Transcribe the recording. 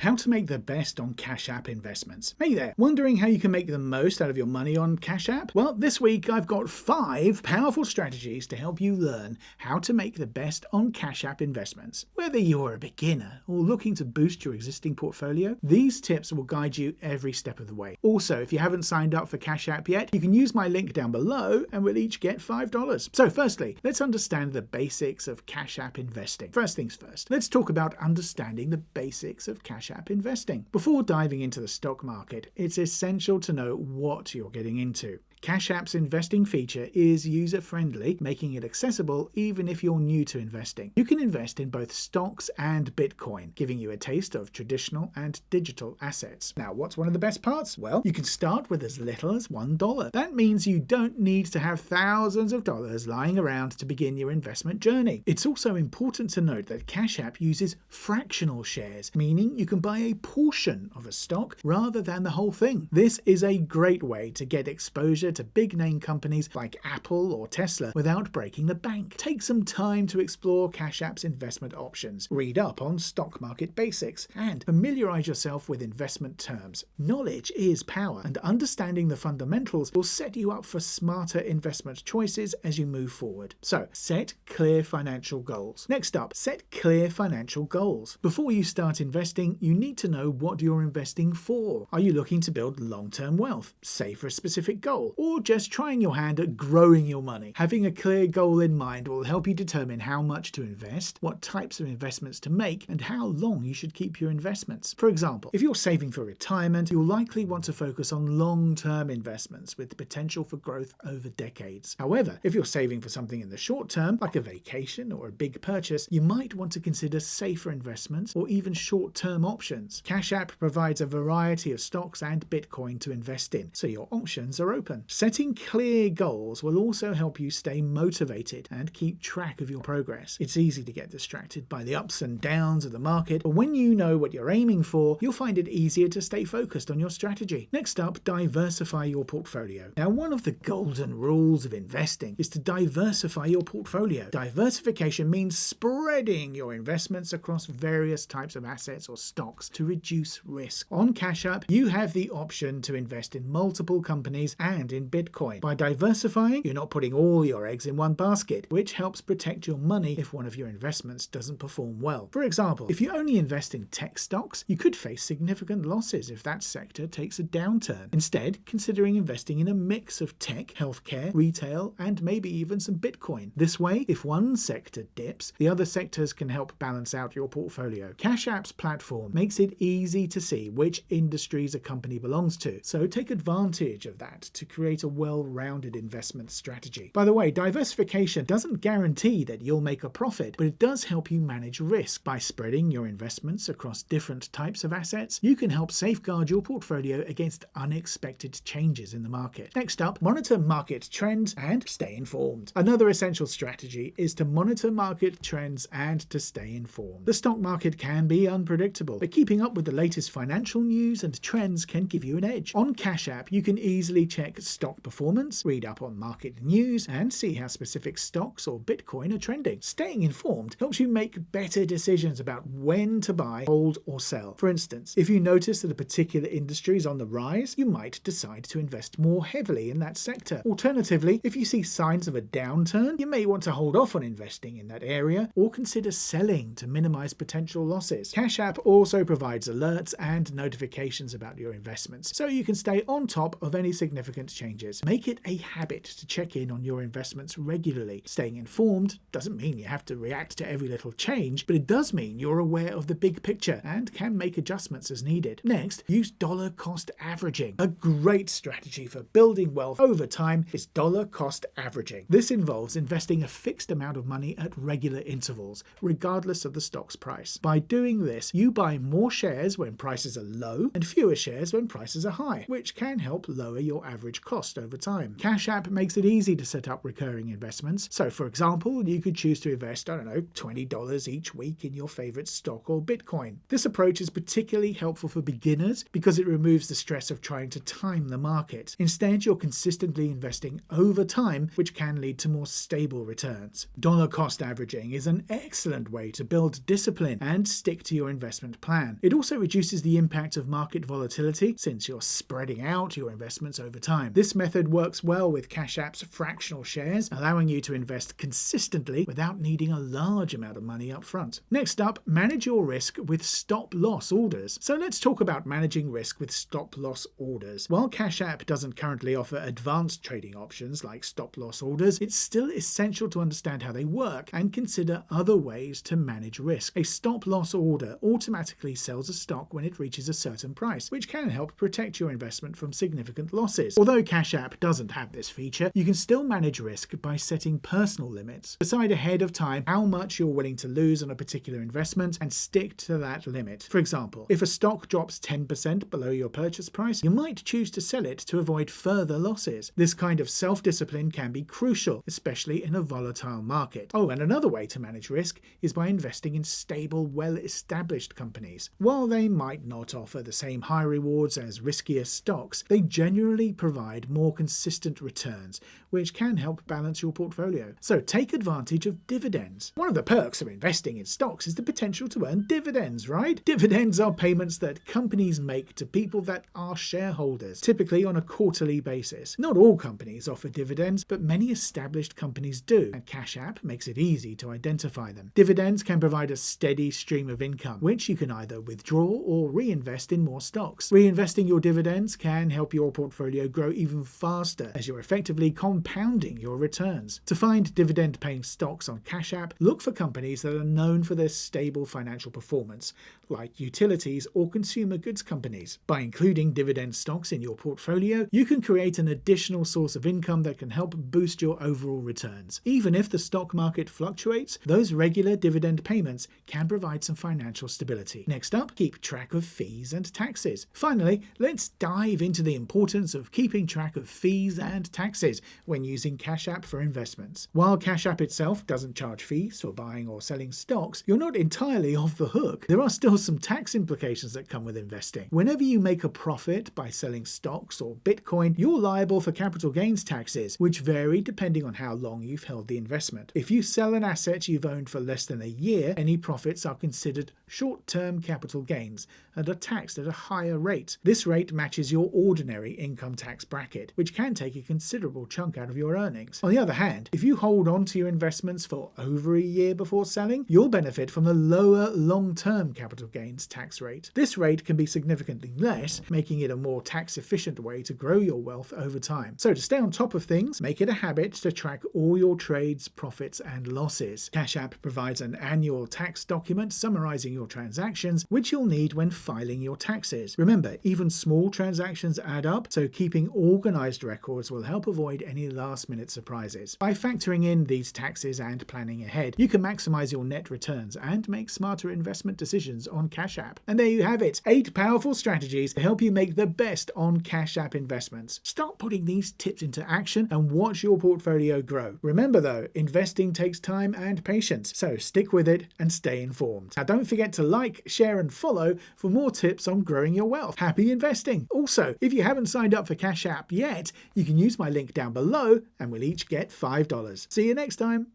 How to make the best on Cash App investments. Hey there, wondering how you can make the most out of your money on Cash App? Well, this week I've got 5 powerful strategies to help you learn how to make the best on Cash App investments. Whether you're a beginner or looking to boost your existing portfolio, these tips will guide you every step of the way. Also, if you haven't signed up for Cash App yet, you can use my link down below and we'll each get $5. So firstly, let's understand the basics of Cash App investing. First things first, let's talk about understanding the basics of Cash App investing. Before diving into the stock market, it's essential to know what you're getting into. Cash App's investing feature is user-friendly, making it accessible even if you're new to investing. You can invest in both stocks and Bitcoin, giving you a taste of traditional and digital assets. Now, what's one of the best parts? Well, you can start with as little as $1. That means you don't need to have thousands of dollars lying around to begin your investment journey. It's also important to note that Cash App uses fractional shares, meaning you can buy a portion of a stock rather than the whole thing. This is a great way to get exposure to big name companies like Apple or Tesla without breaking the bank. Take some time to explore Cash App's investment options, read up on stock market basics, and familiarize yourself with investment terms. Knowledge is power, and understanding the fundamentals will set you up for smarter investment choices as you move forward. So, set clear financial goals. Next up, set clear financial goals. Before you start investing, you need to know what you're investing for. Are you looking to build long-term wealth, save for a specific goal, or just trying your hand at growing your money? Having a clear goal in mind will help you determine how much to invest, what types of investments to make, and how long you should keep your investments. For example, if you're saving for retirement, you'll likely want to focus on long-term investments with the potential for growth over decades. However, if you're saving for something in the short term, like a vacation or a big purchase, you might want to consider safer investments or even short-term options. Cash App provides a variety of stocks and Bitcoin to invest in, so your options are open. Setting clear goals will also help you stay motivated and keep track of your progress. It's easy to get distracted by the ups and downs of the market, but when you know what you're aiming for, you'll find it easier to stay focused on your strategy. Next up, diversify your portfolio. Now, one of the golden rules of investing is to diversify your portfolio. Diversification means spreading your investments across various types of assets or stocks to reduce risk. On Cash App, you have the option to invest in multiple companies and in Bitcoin. By diversifying, you're not putting all your eggs in one basket, which helps protect your money if one of your investments doesn't perform well. For example, if you only invest in tech stocks, you could face significant losses if that sector takes a downturn. Instead, considering investing in a mix of tech, healthcare, retail, and maybe even some Bitcoin. This way, if one sector dips, the other sectors can help balance out your portfolio. Cash App's platform makes it easy to see which industries a company belongs to, so take advantage of that to create a well-rounded investment strategy. By the way, diversification doesn't guarantee that you'll make a profit, but it does help you manage risk. By spreading your investments across different types of assets, you can help safeguard your portfolio against unexpected changes in the market. Next up, monitor market trends and stay informed. Another essential strategy is to monitor market trends and to stay informed. The stock market can be unpredictable, but keeping up with the latest financial news and trends can give you an edge. On Cash App, you can easily check stock performance, read up on market news, and see how specific stocks or Bitcoin are trending. Staying informed helps you make better decisions about when to buy, hold, or sell. For instance, if you notice that a particular industry is on the rise, you might decide to invest more heavily in that sector. Alternatively, if you see signs of a downturn, you may want to hold off on investing in that area or consider selling to minimize potential losses. Cash App also provides alerts and notifications about your investments, so you can stay on top of any significant changes. Make it a habit to check in on your investments regularly. Staying informed doesn't mean you have to react to every little change, but it does mean you're aware of the big picture and can make adjustments as needed. Next, use dollar cost averaging. A great strategy for building wealth over time is dollar cost averaging. This involves investing a fixed amount of money at regular intervals, regardless of the stock's price. By doing this, you buy more shares when prices are low and fewer shares when prices are high, which can help lower your average cost over time. Cash App makes it easy to set up recurring investments. So for example, you could choose to invest, $20 each week in your favorite stock or Bitcoin. This approach is particularly helpful for beginners because it removes the stress of trying to time the market. Instead, you're consistently investing over time, which can lead to more stable returns. Dollar cost averaging is an excellent way to build discipline and stick to your investment plan. It also reduces the impact of market volatility since you're spreading out your investments over time. This method works well with Cash App's fractional shares, allowing you to invest consistently without needing a large amount of money up front. Next up, manage your risk with stop-loss orders. So let's talk about managing risk with stop-loss orders. While Cash App doesn't currently offer advanced trading options like stop-loss orders, it's still essential to understand how they work and consider other ways to manage risk. A stop-loss order automatically sells a stock when it reaches a certain price, which can help protect your investment from significant losses. Although Cash App doesn't have this feature, you can still manage risk by setting personal limits. Decide ahead of time how much you're willing to lose on a particular investment and stick to that limit. For example, if a stock drops 10% below your purchase price, you might choose to sell it to avoid further losses. This kind of self-discipline can be crucial, especially in a volatile market. Oh, and another way to manage risk is by investing in stable, well-established companies. While they might not offer the same high rewards as riskier stocks, they generally provide more consistent returns, which can help balance your portfolio. So take advantage of dividends. One of the perks of investing in stocks is the potential to earn dividends, right? Dividends are payments that companies make to people that are shareholders, typically on a quarterly basis. Not all companies offer dividends, but many established companies do, and Cash App makes it easy to identify them. Dividends can provide a steady stream of income, which you can either withdraw or reinvest in more stocks. Reinvesting your dividends can help your portfolio grow even faster as you're effectively compounding your returns. To find dividend-paying stocks on Cash App, look for companies that are known for their stable financial performance, like utilities or consumer goods companies. By including dividend stocks in your portfolio, you can create an additional source of income that can help boost your overall returns. Even if the stock market fluctuates, those regular dividend payments can provide some financial stability. Next up, keep track of fees and taxes. Finally, let's dive into the importance of keeping track of fees and taxes when using Cash App for investments. While Cash App itself doesn't charge fees for buying or selling stocks, you're not entirely off the hook. There are still some tax implications that come with investing. Whenever you make a profit by selling stocks or Bitcoin, you're liable for capital gains taxes, which vary depending on how long you've held the investment. If you sell an asset you've owned for less than a year, any profits are considered short-term capital gains and are taxed at a higher rate. This rate matches your ordinary income tax bracket, which can take a considerable chunk out of your earnings. On the other hand, if you hold on to your investments for over a year before selling, you'll benefit from the lower long-term capital gains tax rate. This rate can be significantly less, making it a more tax-efficient way to grow your wealth over time. So to stay on top of things, make it a habit to track all your trades, profits, and losses. Cash App provides an annual tax document summarizing your transactions, which you'll need when filing your taxes. Remember, even small transactions add up, so keeping organized records will help avoid any last-minute surprises. By factoring in these taxes and planning ahead, you can maximize your net returns and make smarter investment decisions on Cash App. And there you have it, 8 powerful strategies to help you make the best on Cash App investments. Start putting these tips into action and watch your portfolio grow. Remember though, investing takes time and patience, so stick with it and stay informed. Now don't forget to like, share and follow for more tips on growing your wealth. Happy investing! Also, if you haven't signed up for Cash App yet, you can use my link down below and we'll each get $5. See you next time!